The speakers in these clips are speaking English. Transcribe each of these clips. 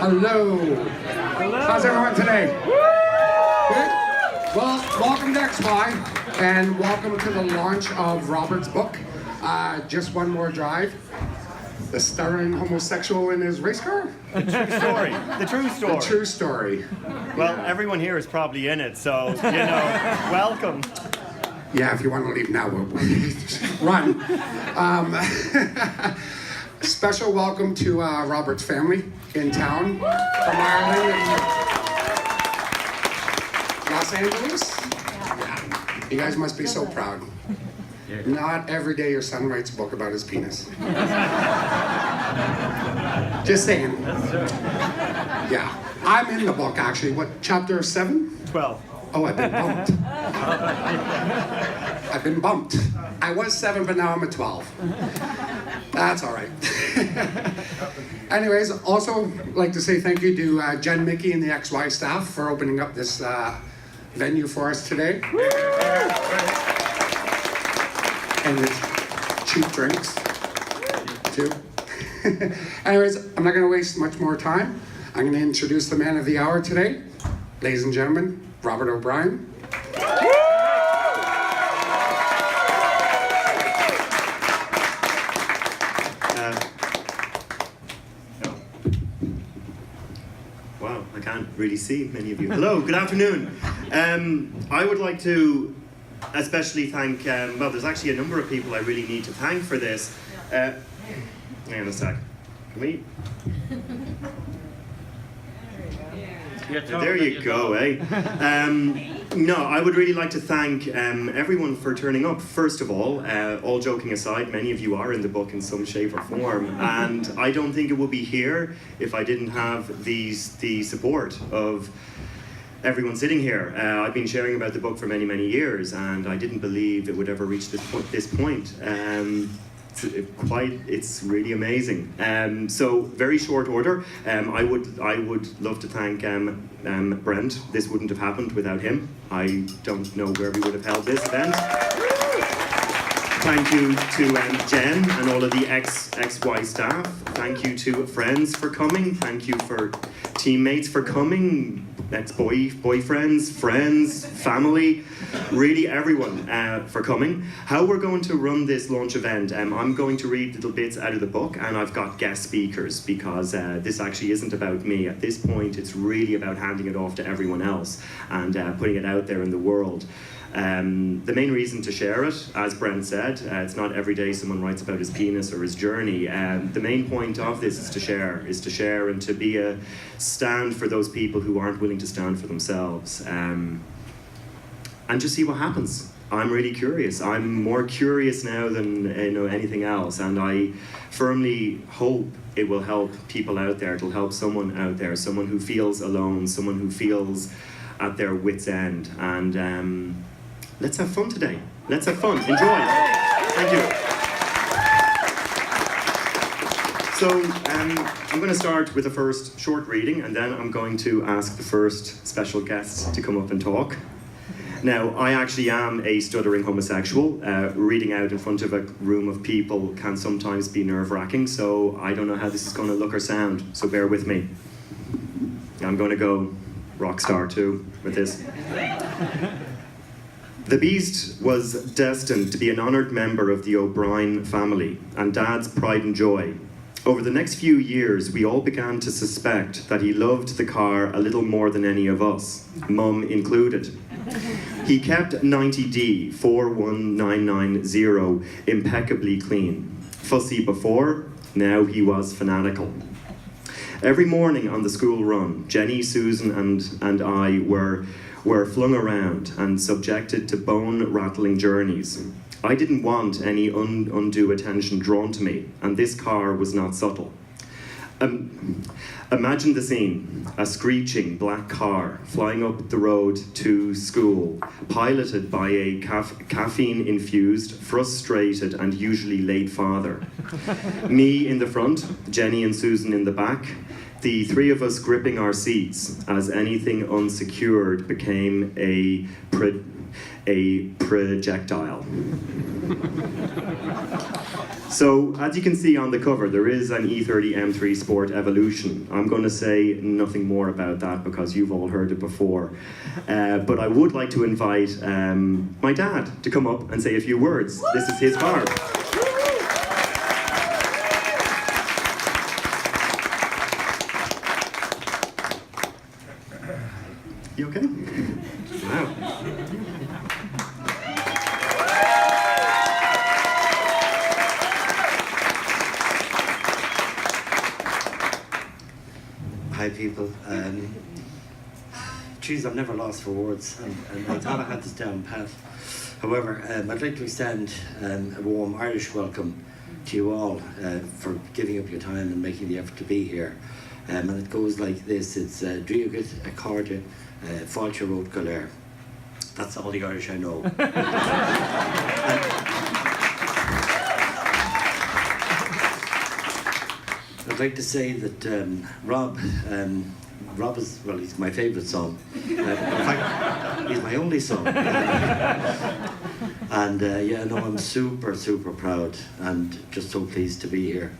Hello. Hello. How's everyone today? Good? Well, welcome to XY, and welcome to the launch of Robert's book, Just One More Drive. The stuttering homosexual in his race car? The true story. The true story. The true story. Well, everyone here is probably in it, so, welcome. Yeah, if you want to leave now, we'll run. Special welcome to Robert's family in town from Ireland and Los Angeles. Yeah. You guys must be so proud. Not every day your son writes a book about his penis. Just saying. Yeah. I'm in the book, actually. What, chapter 7? 12. Oh, I've been bumped. I've been bumped. I was 7, but now I'm at 12. That's all right. Anyways, also like to say thank you to Jen Mickey and the XY staff for opening up this venue for us today. And it's cheap drinks, too. Anyways, I'm not going to waste much more time. I'm going to introduce the man of the hour today. Ladies and gentlemen, Robert O'Brien. Wow, I can't really see many of you. Hello, good afternoon. I would like to especially thank, well, there's actually a number of people I really need to thank for this. Hang on a sec. Can we? There you go, eh? No, I would really like to thank everyone for turning up. First of all joking aside, many of you are in the book in some shape or form, and I don't think it would be here if I didn't have the support of everyone sitting here. I've been sharing about the book for many, many years, and I didn't believe it would ever reach this point. It's really amazing. So very short order. I would love to thank Brent. This wouldn't have happened without him. I don't know where we would have held this event. Thank you to Jen and all of the XY staff. Thank you to friends for coming. Thank you for teammates for coming. Ex-boyfriends, friends, family, really everyone for coming. How we're going to run this launch event, I'm going to read little bits out of the book, and I've got guest speakers because this actually isn't about me. At this point, it's really about handing it off to everyone else and putting it out there in the world. The main reason to share it, as Brent said, it's not every day someone writes about his penis or his journey. The main point of this is to share and to be a stand for those people who aren't willing to stand for themselves. And just see what happens. I'm really curious. I'm more curious now than anything else, and I firmly hope it will help people out there. It'll help someone out there, someone who feels alone, someone who feels at their wit's end. And let's have fun today. Let's have fun. Enjoy. Thank you. So I'm going to start with the first short reading, and then I'm going to ask the first special guest to come up and talk. Now, I actually am a stuttering homosexual. Reading out in front of a room of people can sometimes be nerve-wracking, so I don't know how this is going to look or sound, so bear with me. I'm going to go rock star too with this. The Beast was destined to be an honoured member of the O'Brien family and Dad's pride and joy. Over the next few years, we all began to suspect that he loved the car a little more than any of us, Mum included. He kept 90D 41990 impeccably clean. Fussy before, now he was fanatical. Every morning on the school run, Jenny, Susan and I were flung around and subjected to bone-rattling journeys. I didn't want any undue attention drawn to me, and this car was not subtle. Imagine the scene, a screeching black car flying up the road to school, piloted by a caffeine-infused, frustrated and usually late father. Me in the front, Jenny and Susan in the back, the three of us gripping our seats as anything unsecured became a a projectile. So, as you can see on the cover, there is an E30 M3 Sport Evolution. I'm going to say nothing more about that because you've all heard it before. But I would like to invite my dad to come up and say a few words. This is his car. You okay? Wow. Hi people. Geez, I'm never lost for words, and I thought I had this down pat. However, I'd like to extend a warm Irish welcome to you all for giving up your time and making the effort to be here. And it goes like this: it's Driogad, Accordia, Fáilte Ród Galéir. That's all the Irish I know. I'd like to say that Rob is, well, he's my favourite son. In fact, he's my only son. And yeah, no, I'm super, super proud and just so pleased to be here.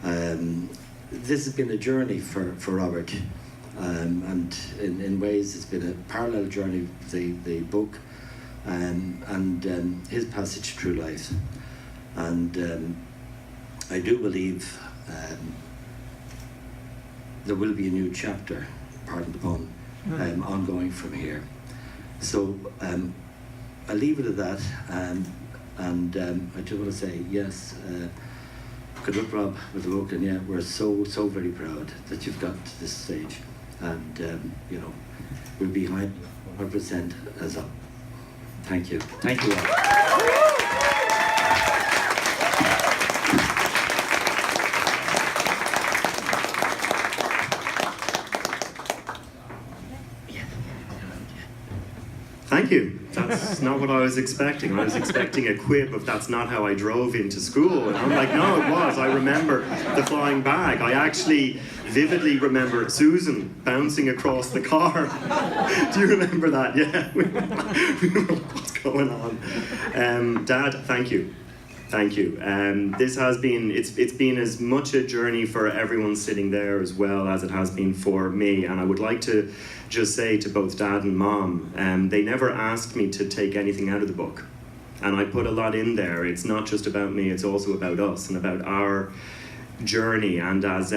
This has been a journey for Robert, and in ways it's been a parallel journey with the book and his passage through life. And I do believe there will be a new chapter, pardon the pun, ongoing from here. So I'll leave it at that, and I just want to say, yes, good luck, Rob, with the book, and yeah, we're so very proud that you've got to this stage, and you know, we'll be behind 100% as up. Thank you. Thank you all. Thank you. That's not what I was expecting. I was expecting a quip of "that's not how I drove into school." And I'm like, no, it was. I remember the flying bag. I actually vividly remember Susan bouncing across the car. Do you remember that? Yeah. We were like, what's going on? Dad, thank you. Thank you. This has been, it's been as much a journey for everyone sitting there as well as it has been for me. And I would like to just say to both Dad and Mom, they never asked me to take anything out of the book. And I put a lot in there. It's not just about me, it's also about us and about our journey. And as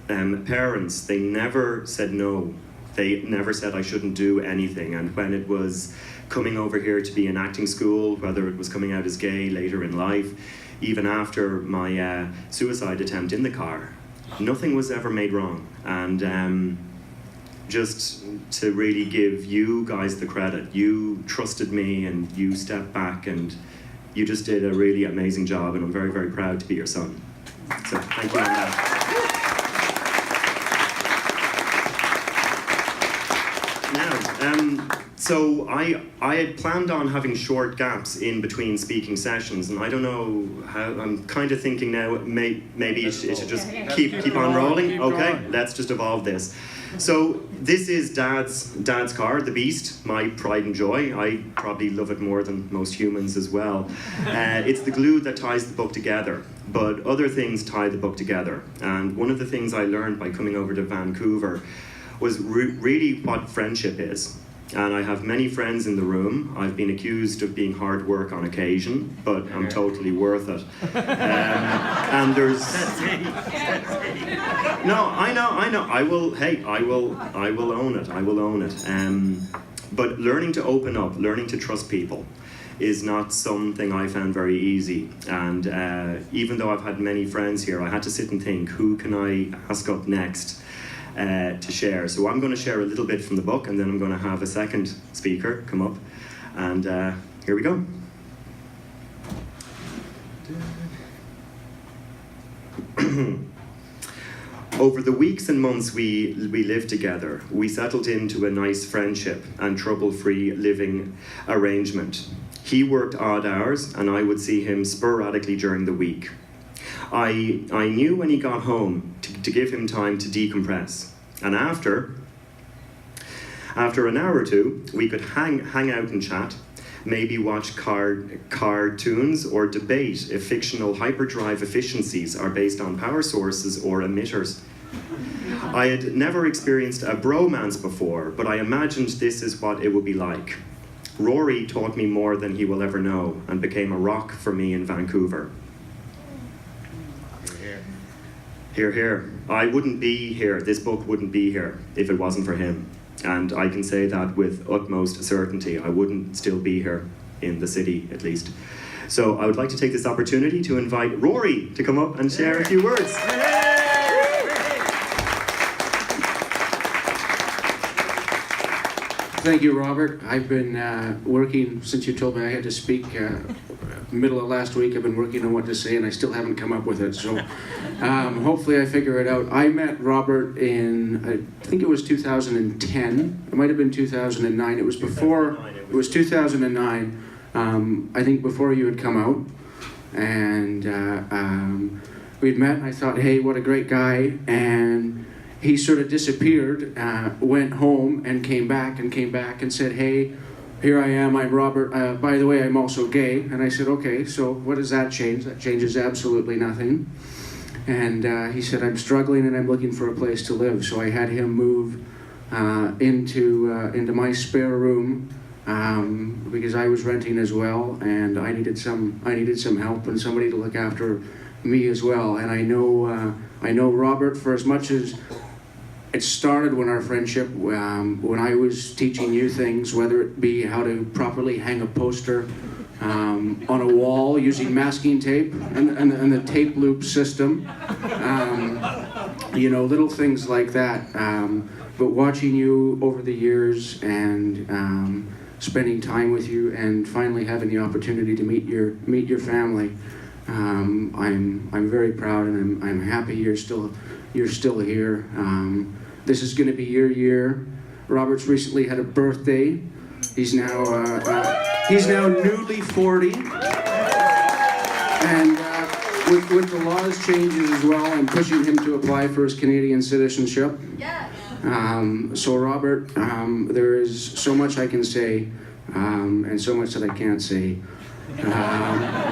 parents, they never said no. They never said I shouldn't do anything. And when it was coming over here to be in acting school, whether it was coming out as gay later in life, even after my suicide attempt in the car, nothing was ever made wrong. And just to really give you guys the credit, you trusted me and you stepped back and you just did a really amazing job, and I'm very, very proud to be your son. So thank you on that. So I had planned on having short gaps in between speaking sessions, and I don't know how, I'm kind of thinking now maybe it should just keep on rolling. Okay, let's just evolve this. So this is Dad's car, the Beast, my pride and joy. I probably love it more than most humans as well. It's the glue that ties the book together, but other things tie the book together. And one of the things I learned by coming over to Vancouver was really what friendship is. And I have many friends in the room. I've been accused of being hard work on occasion, but I'm totally worth it. And there's... No, I know. I will own it. I will own it. But learning to open up, learning to trust people is not something I found very easy. And even though I've had many friends here, I had to sit and think, who can I ask up next to share? So I'm going to share a little bit from the book, and then I'm going to have a second speaker come up, and here we go. Over the weeks and months we lived together, we settled into a nice friendship and trouble-free living arrangement. He worked odd hours, and I would see him sporadically during the week. I knew when he got home to give him time to decompress. And after After an hour or two, we could hang out and chat, maybe watch cartoons or debate if fictional hyperdrive efficiencies are based on power sources or emitters. I had never experienced a bromance before, but I imagined this is what it would be like. Rory taught me more than he will ever know and became a rock for me in Vancouver. Hear, hear. I wouldn't be here, this book wouldn't be here if it wasn't for him. And I can say that with utmost certainty. I wouldn't still be here, in the city at least. So I would like to take this opportunity to invite Rory to come up and share a few words. Thank you, Robert. I've been working, since you told me I had to speak middle of last week, I've been working on what to say and I still haven't come up with it, so hopefully I figure it out. I met Robert in, I think it was 2010, it might have been 2009, it was before, it was 2009, I think before you had come out, and we'd met and I thought, hey, what a great guy, and he sort of disappeared, went home and came back and said, hey, here I am, I'm Robert. By the way, I'm also gay. And I said, okay, so what does that change? That changes absolutely nothing. And he said, I'm struggling and I'm looking for a place to live. So I had him move into my spare room because I was renting as well, and I needed some help and somebody to look after me as well. And I know Robert for as much as it started when our friendship, when I was teaching you things, whether it be how to properly hang a poster on a wall using masking tape and the tape loop system, you know, little things like that. But watching you over the years and spending time with you and finally having the opportunity to meet your family, I'm very proud and I'm happy you're still here. This is going to be your year. Robert's recently had a birthday. He's now newly 40, and with the laws changes as well, I'm pushing him to apply for his Canadian citizenship. So Robert, there is so much I can say, and so much that I can't say.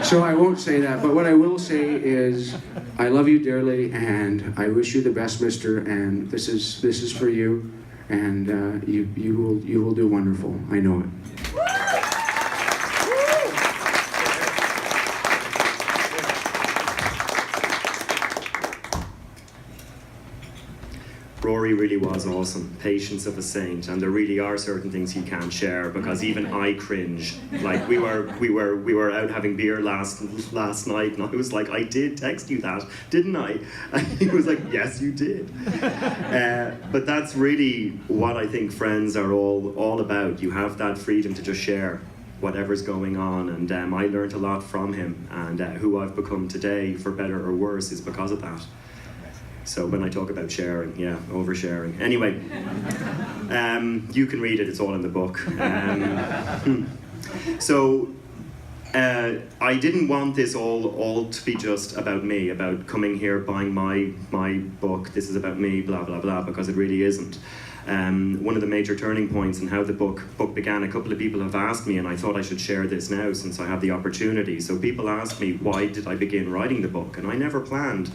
So I won't say that, but what I will say is I love you dearly and I wish you the best, mister, and this is for you, and you will do wonderful. I know it. Rory really was awesome, patience of a saint, and there really are certain things he can't share because even I cringe. Like we were out having beer last night, and I was like, I did text you that, didn't I? And he was like, yes, you did. But that's really what I think friends are all about. You have that freedom to just share whatever's going on, and I learned a lot from him, and who I've become today, for better or worse, is because of that. So when I talk about sharing, yeah, oversharing. Anyway, you can read it, it's all in the book. So I didn't want this all to be just about me, about coming here, buying my book, this is about me, blah, blah, blah, because it really isn't. One of the major turning points in how the book began, a couple of people have asked me, and I thought I should share this now since I have the opportunity. So people asked me, why did I begin writing the book? And I never planned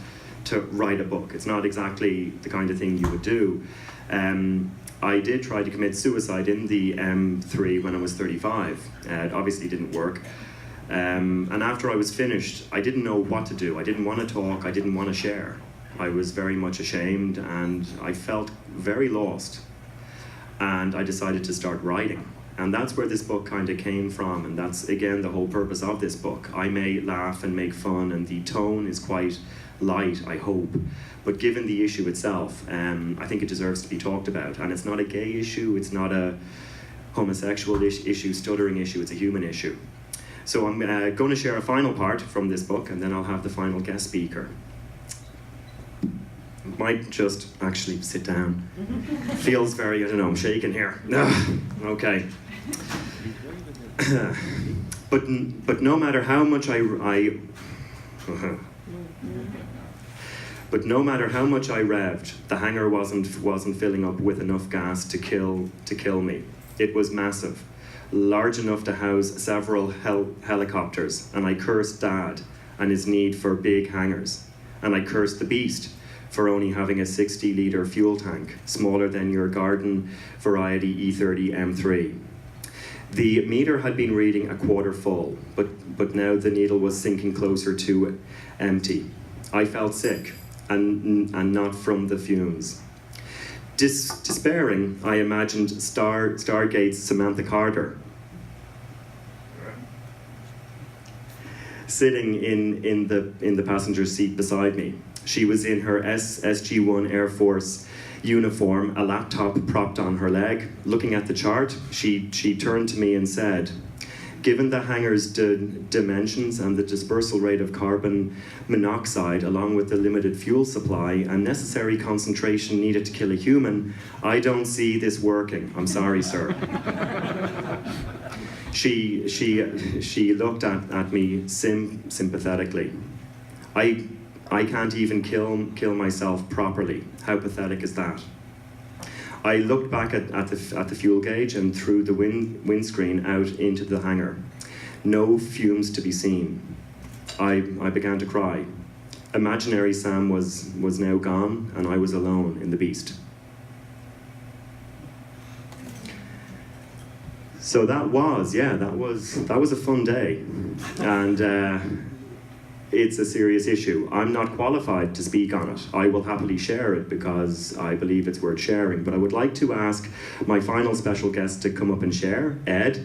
to write a book. It's not exactly the kind of thing you would do. I did try to commit suicide in the M3 when I was 35. It obviously didn't work. And after I was finished, I didn't know what to do. I didn't want to talk, I didn't want to share. I was very much ashamed and I felt very lost. And I decided to start writing. And that's where this book kind of came from, and that's, again, the whole purpose of this book. I may laugh and make fun, and the tone is quite light, I hope. But given the issue itself, I think it deserves to be talked about. And it's not a gay issue, it's not a homosexual issue, stuttering issue, it's a human issue. So I'm going to share a final part from this book, and then I'll have the final guest speaker. Might just actually sit down. Feels very, I don't know, I'm shaking here. Okay. But no matter how much But no matter how much I revved, the hangar wasn't filling up with enough gas to kill me. It was massive, large enough to house several helicopters, and I cursed Dad and his need for big hangars. And I cursed the beast for only having a 60-litre fuel tank, smaller than your garden variety E30 M3. The meter had been reading a quarter full, but now the needle was sinking closer to empty. I felt sick, and not from the fumes. Despairing, I imagined Stargate's Samantha Carter sitting in the passenger seat beside me. She was in her SG-1 Air Force uniform, a laptop propped on her leg. Looking at the chart, she turned to me and said, "Given the hangar's dimensions and the dispersal rate of carbon monoxide, along with the limited fuel supply and necessary concentration needed to kill a human, I don't see this working. I'm sorry, sir." She looked at me sympathetically. I can't even kill myself properly. How pathetic is that? I looked back at the fuel gauge and through the windscreen out into the hangar. No fumes to be seen. I began to cry. Imaginary Sam was now gone, and I was alone in the beast. So that was a fun day, and it's a serious issue. I'm not qualified to speak on it. I will happily share it because I believe it's worth sharing, but I would like to ask my final special guest to come up and share. Ed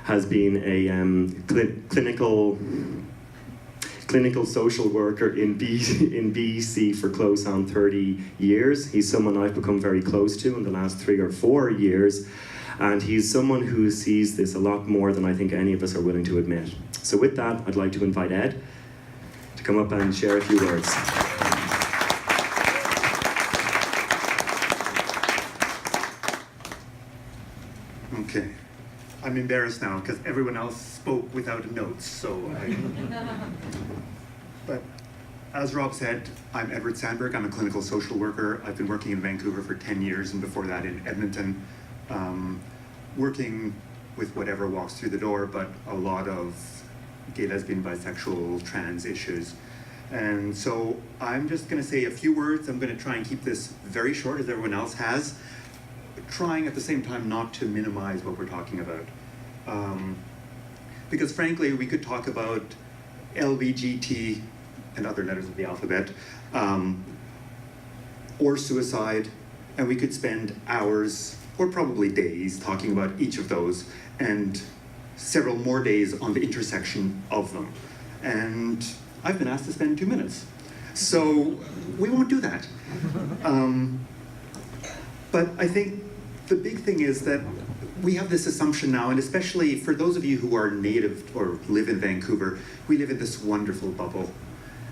has been a clinical social worker in BC for close on 30 years. He's someone I've become very close to in the last 3 or 4 years, and he's someone who sees this a lot more than I think any of us are willing to admit. So with that, I'd like to invite Ed to come up and share a few words. Okay. I'm embarrassed now because everyone else spoke without notes, But as Rob said, I'm Edward Sandberg. I'm a clinical social worker. I've been working in Vancouver for 10 years, and before that in Edmonton, working with whatever walks through the door, but a lot of gay, lesbian, bisexual, trans issues. And so I'm just going to say a few words. I'm going to try and keep this very short, as everyone else has, trying at the same time not to minimize what we're talking about. Because frankly, we could talk about LBGT and other letters of the alphabet, or suicide, and we could spend hours or probably days talking about each of those, and several more days on the intersection of them. And I've been asked to spend 2 minutes. So we won't do that. But I think the big thing is that we have this assumption now, and especially for those of you who are native or live in Vancouver, we live in this wonderful bubble.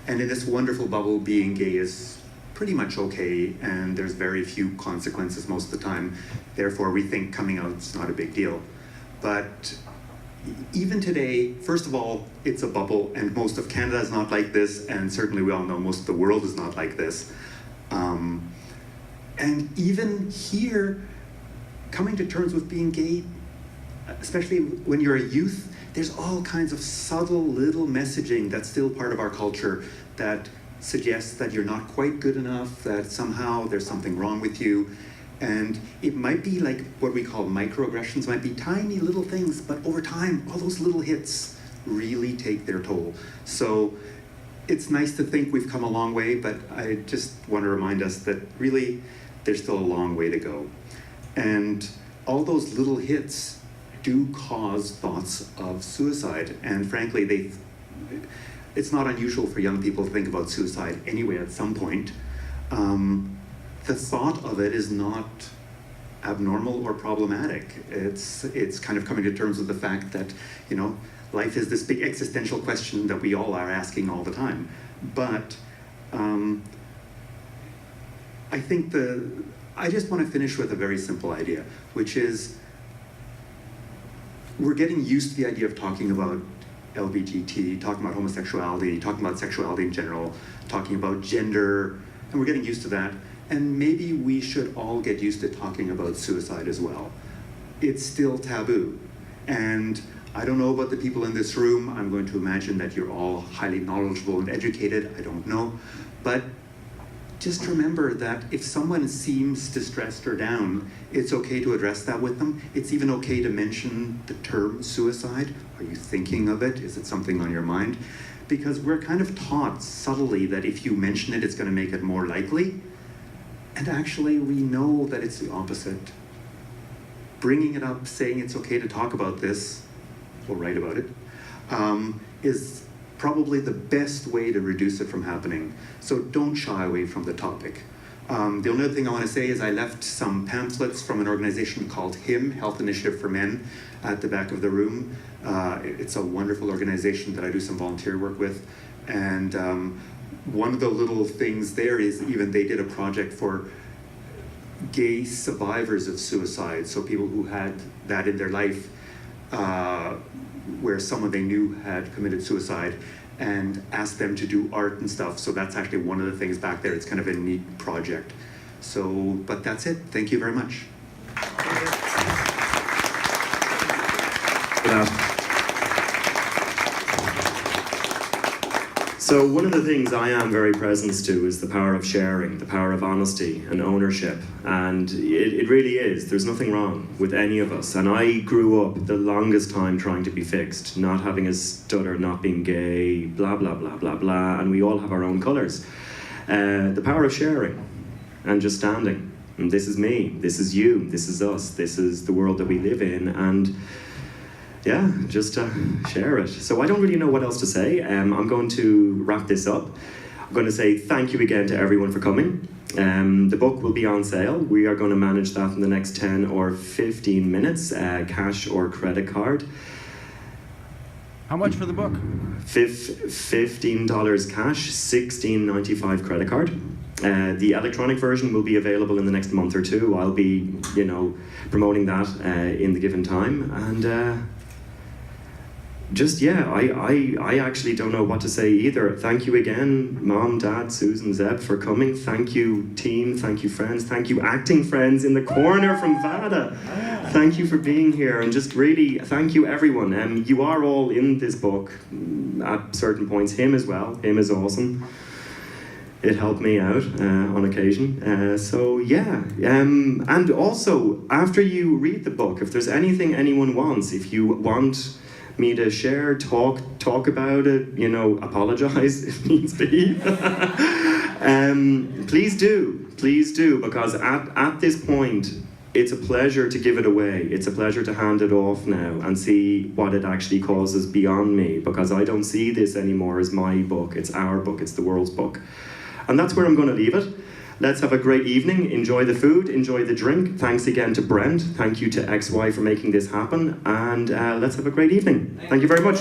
And in this wonderful bubble, being gay is pretty much okay, and there's very few consequences most of the time. Therefore, we think coming out is not a big deal. But even today, first of all, it's a bubble, and most of Canada is not like this, and certainly we all know most of the world is not like this. And even here, coming to terms with being gay, especially when you're a youth, there's all kinds of subtle little messaging that's still part of our culture that suggests that you're not quite good enough, that somehow there's something wrong with you. And it might be like what we call microaggressions, might be tiny little things, but over time, all those little hits really take their toll. So it's nice to think we've come a long way, but I just want to remind us that really there's still a long way to go. And all those little hits do cause thoughts of suicide. And frankly, it's not unusual for young people to think about suicide anyway at some point. The thought of it is not abnormal or problematic. It's kind of coming to terms with the fact that, you know, life is this big existential question that we all are asking all the time. But I think I just want to finish with a very simple idea, which is we're getting used to the idea of talking about LBGT, talking about homosexuality, talking about sexuality in general, talking about gender, and we're getting used to that. And maybe we should all get used to talking about suicide as well. It's still taboo. And I don't know about the people in this room. I'm going to imagine that you're all highly knowledgeable and educated. I don't know. But just remember that if someone seems distressed or down, it's okay to address that with them. It's even okay to mention the term suicide. Are you thinking of it? Is it something on your mind? Because we're kind of taught subtly that if you mention it, it's going to make it more likely. And actually, we know that it's the opposite. Bringing it up, saying it's okay to talk about this, or write about it, is probably the best way to reduce it from happening. So don't shy away from the topic. The only other thing I want to say is I left some pamphlets from an organization called HIM, Health Initiative for Men, at the back of the room. It's a wonderful organization that I do some volunteer work with. And one of the little things there is even they did a project for gay survivors of suicide, so people who had that in their life, where someone they knew had committed suicide, and asked them to do art and stuff. So that's actually one of the things back there. It's kind of a neat project. So, but that's it. Thank you very much. So one of the things I am very present to is the power of sharing, the power of honesty and ownership. And it really is. There's nothing wrong with any of us. And I grew up the longest time trying to be fixed, not having a stutter, not being gay, blah, blah, blah, blah, blah. And we all have our own colours. The power of sharing and just standing. And this is me, this is you, this is us, this is the world that we live in. And yeah, just share it. So I don't really know what else to say. I'm going to wrap this up. I'm going to say thank you again to everyone for coming. The book will be on sale. We are going to manage that in the next 10 or 15 minutes, cash or credit card. How much for the book? $15 cash, $16.95 credit card. The electronic version will be available in the next month or two. I'll be, promoting that in the given time. And just, yeah, I actually don't know what to say either. Thank you again, Mom, Dad, Susan, Zeb, for coming. Thank you, team. Thank you, friends. Thank you, acting friends in the corner from VADA. Thank you for being here. And just really, thank you, everyone. You are all in this book at certain points. Him as well. Him is awesome. It helped me out on occasion. So yeah, and also, after you read the book, if there's anything anyone wants, if you want me to share, talk about it, apologize if needs be. Please do, because at this point, it's a pleasure to give it away. It's a pleasure to hand it off now and see what it actually causes beyond me, because I don't see this anymore as my book. It's our book, it's the world's book. And that's where I'm going to leave it. Let's have a great evening. Enjoy the food, enjoy the drink. Thanks again to Brent. Thank you to XY for making this happen. And let's have a great evening. Thank you very much.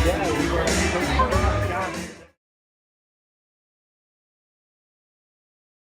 Yeah, we were